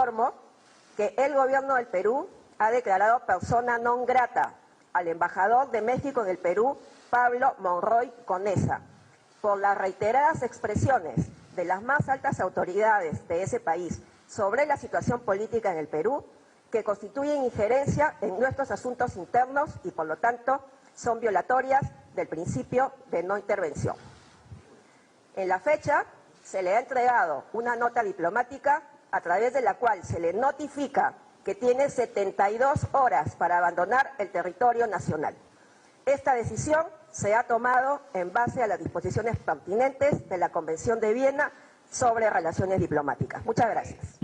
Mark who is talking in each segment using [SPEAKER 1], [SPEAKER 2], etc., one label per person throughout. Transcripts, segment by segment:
[SPEAKER 1] informo que el gobierno del Perú ha declarado persona non grata al embajador de México en el Perú, Pablo Monroy Conesa, por las reiteradas expresiones de las más altas autoridades de ese país sobre la situación política en el Perú, que constituyen injerencia en nuestros asuntos internos y, por lo tanto, son violatorias del principio de no intervención. En la fecha, se le ha entregado una nota diplomática a través de la cual se le notifica que tiene 72 horas para abandonar el territorio nacional. Esta decisión se ha tomado en base a las disposiciones pertinentes de la Convención de Viena sobre Relaciones Diplomáticas. Muchas gracias.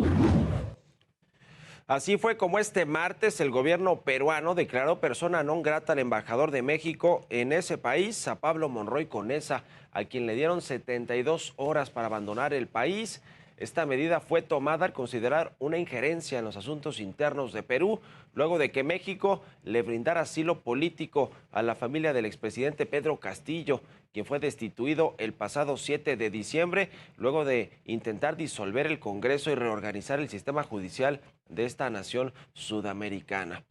[SPEAKER 2] Así fue como este martes el gobierno peruano declaró persona non grata al embajador de México en ese país, a Pablo Monroy Conesa, a quien le dieron 72 horas para abandonar el país. Esta medida fue tomada al considerar una injerencia en los asuntos internos de Perú, luego de que México le brindara asilo político a la familia del expresidente Pedro Castillo, quien fue destituido el pasado 7 de diciembre, luego de intentar disolver el Congreso y reorganizar el sistema judicial de esta nación sudamericana.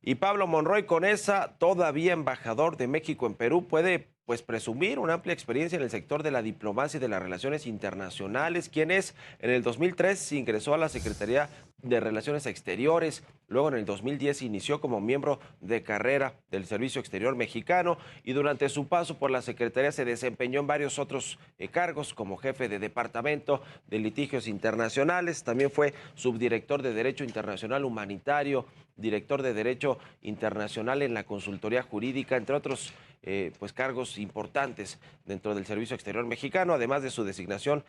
[SPEAKER 2] Y Pablo Monroy Conesa, todavía embajador de México en Perú, puede presumir una amplia experiencia en el sector de la diplomacia y de las relaciones internacionales, quien es en el 2003 ingresó a la Secretaría de Relaciones Exteriores, luego en el 2010 inició como miembro de carrera del Servicio Exterior Mexicano y durante su paso por la Secretaría se desempeñó en varios otros cargos como jefe de Departamento de Litigios Internacionales, también fue subdirector de Derecho Internacional Humanitario, director de Derecho Internacional en la Consultoría Jurídica, entre otros cargos importantes dentro del Servicio Exterior Mexicano, además de su designación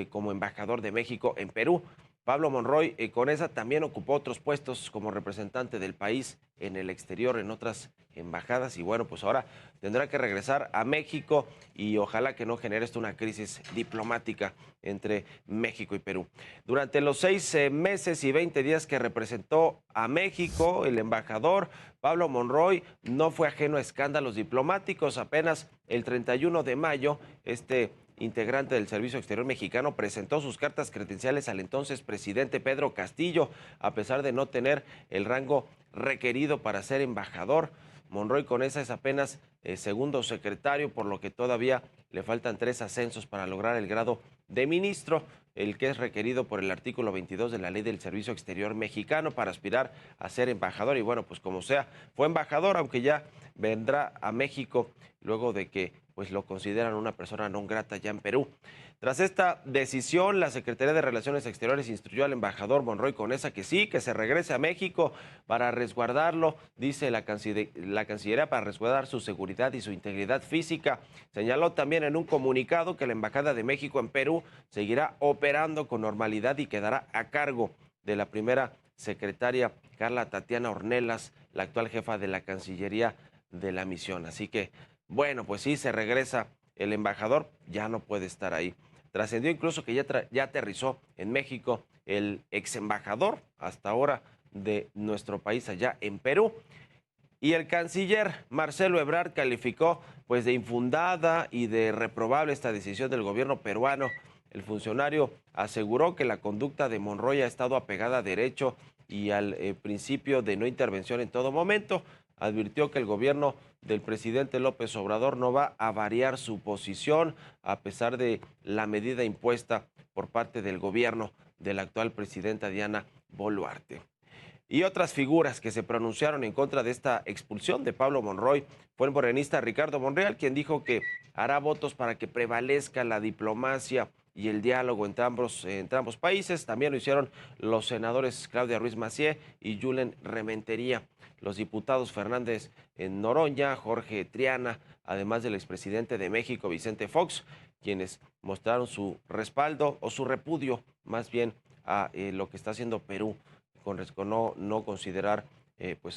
[SPEAKER 2] como embajador de México en Perú. Pablo Monroy Conesa también ocupó otros puestos como representante del país en el exterior, en otras embajadas, y bueno, pues ahora tendrá que regresar a México y ojalá que no genere esto una crisis diplomática entre México y Perú. Durante los 6 meses y 20 días que representó a México, el embajador Pablo Monroy no fue ajeno a escándalos diplomáticos. Apenas el 31 de mayo, integrante del Servicio Exterior Mexicano presentó sus cartas credenciales al entonces presidente Pedro Castillo, a pesar de no tener el rango requerido para ser embajador. Monroy Conesa es apenas segundo secretario, por lo que todavía le faltan 3 ascensos para lograr el grado de ministro, el que es requerido por el artículo 22 de la Ley del Servicio Exterior Mexicano para aspirar a ser embajador. Y bueno, pues como sea, fue embajador, aunque ya vendrá a México luego de que lo consideran una persona non grata ya en Perú. Tras esta decisión, la Secretaría de Relaciones Exteriores instruyó al embajador Monroy Conesa que sí, que se regrese a México para resguardarlo, dice la Cancillería, para resguardar su seguridad y su integridad física. Señaló también en un comunicado que la Embajada de México en Perú seguirá operando con normalidad y quedará a cargo de la primera secretaria Carla Tatiana Ornelas, la actual jefa de la Cancillería de la misión. Así que, bueno, pues sí, se regresa el embajador, ya no puede estar ahí. Trascendió incluso que ya aterrizó en México el ex embajador hasta ahora de nuestro país allá en Perú. Y el canciller Marcelo Ebrard calificó de infundada y de reprobable esta decisión del gobierno peruano. El funcionario aseguró que la conducta de Monroy ha estado apegada a derecho y al principio de no intervención en todo momento. Advirtió que el gobierno del presidente López Obrador no va a variar su posición a pesar de la medida impuesta por parte del gobierno de la actual presidenta Diana Boluarte. Y otras figuras que se pronunciaron en contra de esta expulsión de Pablo Monroy fue el morenista Ricardo Monreal, quien dijo que hará votos para que prevalezca la diplomacia y el diálogo entre ambos países. También lo hicieron los senadores Claudia Ruiz Massieu y Julen Rementería, los diputados Fernández Noroña, Jorge Triana, además del expresidente de México, Vicente Fox, quienes mostraron su respaldo o su repudio más bien a lo que está haciendo Perú con no considerar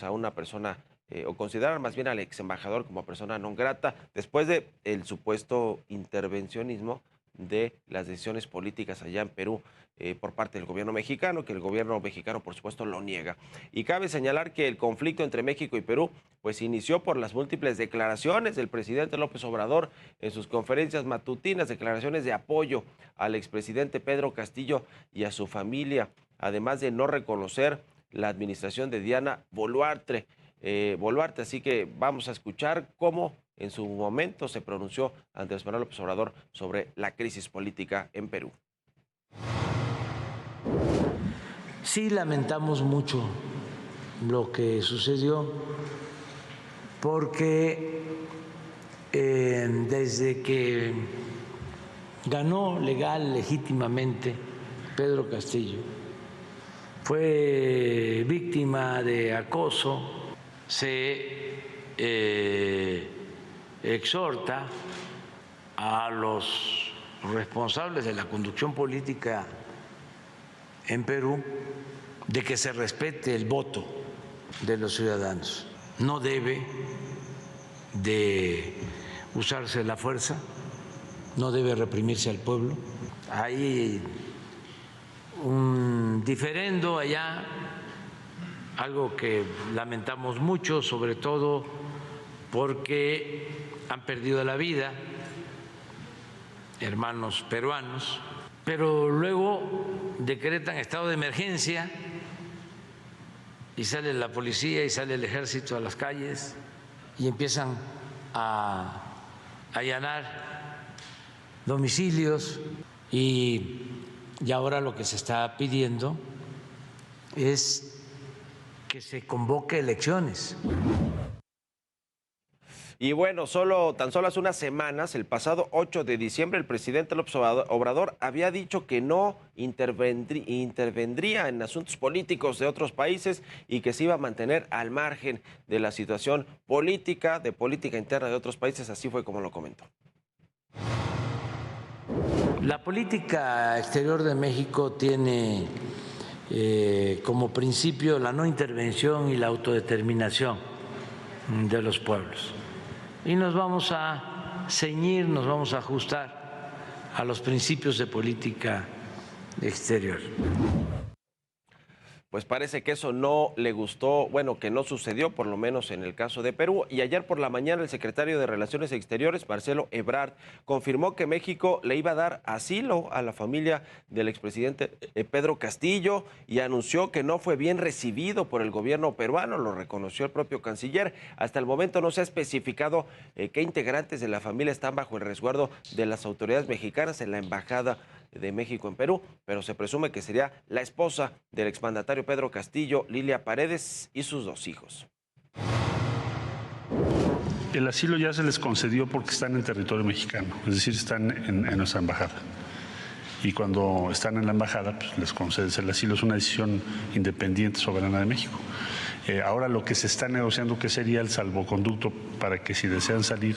[SPEAKER 2] a una persona o considerar más bien al ex embajador como persona non grata después de el supuesto intervencionismo de las decisiones políticas allá en Perú por parte del gobierno mexicano, que el gobierno mexicano por supuesto lo niega. Y cabe señalar que el conflicto entre México y Perú inició por las múltiples declaraciones del presidente López Obrador en sus conferencias matutinas, declaraciones de apoyo al expresidente Pedro Castillo y a su familia, además de no reconocer la administración de Diana Boluarte. Así que vamos a escuchar cómo en su momento se pronunció Andrés Manuel López Obrador sobre la crisis política en Perú.
[SPEAKER 3] Sí lamentamos mucho lo que sucedió porque desde que ganó legal, legítimamente Pedro Castillo, fue víctima de acoso, se exhorta a los responsables de la conducción política en Perú de que se respete el voto de los ciudadanos. No debe de usarse la fuerza, no debe reprimirse al pueblo. Hay un diferendo allá, algo que lamentamos mucho, sobre todo porque han perdido la vida hermanos peruanos, pero luego decretan estado de emergencia y sale la policía y sale el ejército a las calles y empiezan a allanar domicilios y ahora lo que se está pidiendo es que se convoque elecciones.
[SPEAKER 2] Y bueno, tan solo hace unas semanas, el pasado 8 de diciembre, el presidente López Obrador había dicho que no intervendría en asuntos políticos de otros países y que se iba a mantener al margen de la situación política, de política interna de otros países. Así fue como lo comentó.
[SPEAKER 3] La política exterior de México tiene como principio la no intervención y la autodeterminación de los pueblos. Y nos vamos a ceñir, nos vamos a ajustar a los principios de política exterior.
[SPEAKER 2] Pues parece que eso no le gustó, bueno, que no sucedió, por lo menos en el caso de Perú. Y ayer por la mañana el secretario de Relaciones Exteriores, Marcelo Ebrard, confirmó que México le iba a dar asilo a la familia del expresidente Pedro Castillo y anunció que no fue bien recibido por el gobierno peruano, lo reconoció el propio canciller. Hasta el momento no se ha especificado qué integrantes de la familia están bajo el resguardo de las autoridades mexicanas en la embajada de México en Perú, pero se presume que sería la esposa del exmandatario Pedro Castillo, Lilia Paredes, y sus 2 hijos.
[SPEAKER 4] El asilo ya se les concedió porque están en territorio mexicano, es decir, están en nuestra embajada. Y cuando están en la embajada, pues les concedes el asilo, es una decisión independiente, soberana de México. Ahora lo que se está negociando, que sería el salvoconducto para que si desean salir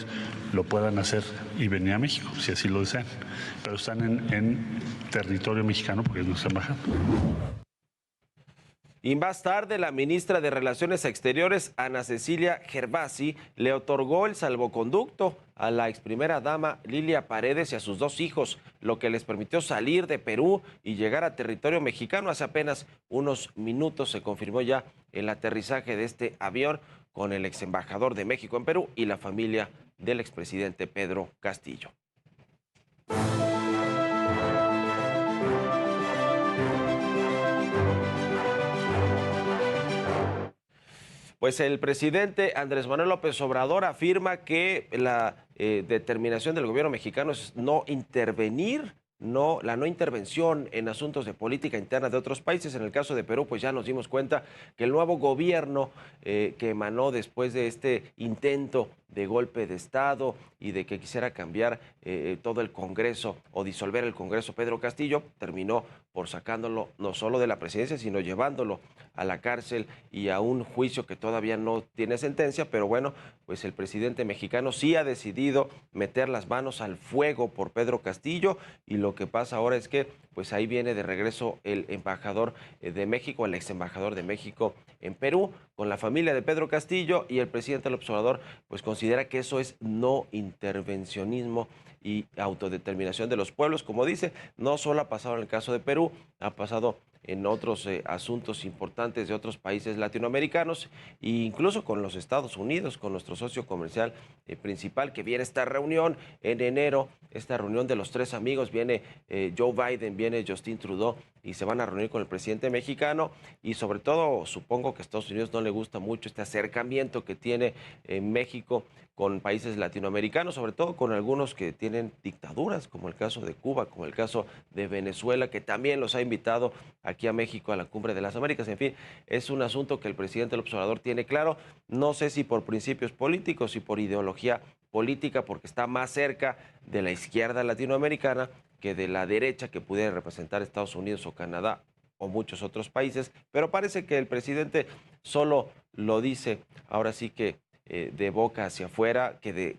[SPEAKER 4] lo puedan hacer y venir a México, si así lo desean. Pero están en territorio mexicano porque es nuestra embajada.
[SPEAKER 2] Y más tarde, la ministra de Relaciones Exteriores, Ana Cecilia Gervasi, le otorgó el salvoconducto a la ex primera dama Lilia Paredes y a sus 2 hijos, lo que les permitió salir de Perú y llegar a territorio mexicano. Hace apenas unos minutos se confirmó ya el aterrizaje de este avión con el ex embajador de México en Perú y la familia del expresidente Pedro Castillo. Pues el presidente Andrés Manuel López Obrador afirma que la determinación del gobierno mexicano es no intervenir, la no intervención en asuntos de política interna de otros países. En el caso de Perú, pues ya nos dimos cuenta que el nuevo gobierno que emanó después de este intento de golpe de Estado y de que quisiera cambiar todo el Congreso o disolver el Congreso, Pedro Castillo terminó por sacándolo no solo de la presidencia, sino llevándolo a la cárcel y a un juicio que todavía no tiene sentencia. Pero bueno, pues el presidente mexicano sí ha decidido meter las manos al fuego por Pedro Castillo, y lo que pasa ahora es que pues ahí viene de regreso el embajador de México, el ex embajador de México en Perú, con la familia de Pedro Castillo, y el presidente López Obrador pues considera que eso es no intervencionismo y autodeterminación de los pueblos. Como dice, no solo ha pasado en el caso de Perú, ha pasado en otros asuntos importantes de otros países latinoamericanos e incluso con los Estados Unidos, con nuestro socio comercial principal, que viene esta reunión en enero, esta reunión de los 3 amigos, viene Joe Biden, viene Justin Trudeau y se van a reunir con el presidente mexicano, y sobre todo supongo que a Estados Unidos no le gusta mucho este acercamiento que tiene México con países latinoamericanos, sobre todo con algunos que tienen dictaduras, como el caso de Cuba, como el caso de Venezuela, que también los ha invitado aquí a México a la Cumbre de las Américas. En fin, es un asunto que el presidente López Obrador tiene claro, no sé si por principios políticos y por ideología política, porque está más cerca de la izquierda latinoamericana que de la derecha que pudiera representar Estados Unidos o Canadá o muchos otros países, pero parece que el presidente solo lo dice ahora sí que de boca hacia afuera, que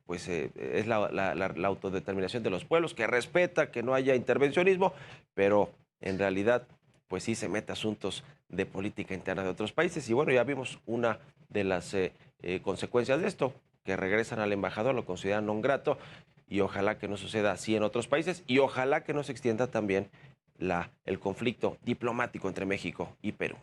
[SPEAKER 2] es la autodeterminación de los pueblos, que respeta que no haya intervencionismo, pero en realidad pues sí se mete a asuntos de política interna de otros países. Y bueno, ya vimos una de las consecuencias de esto, que regresan al embajador, lo consideran non grato, y ojalá que no suceda así en otros países, y ojalá que no se extienda también el conflicto diplomático entre México y Perú.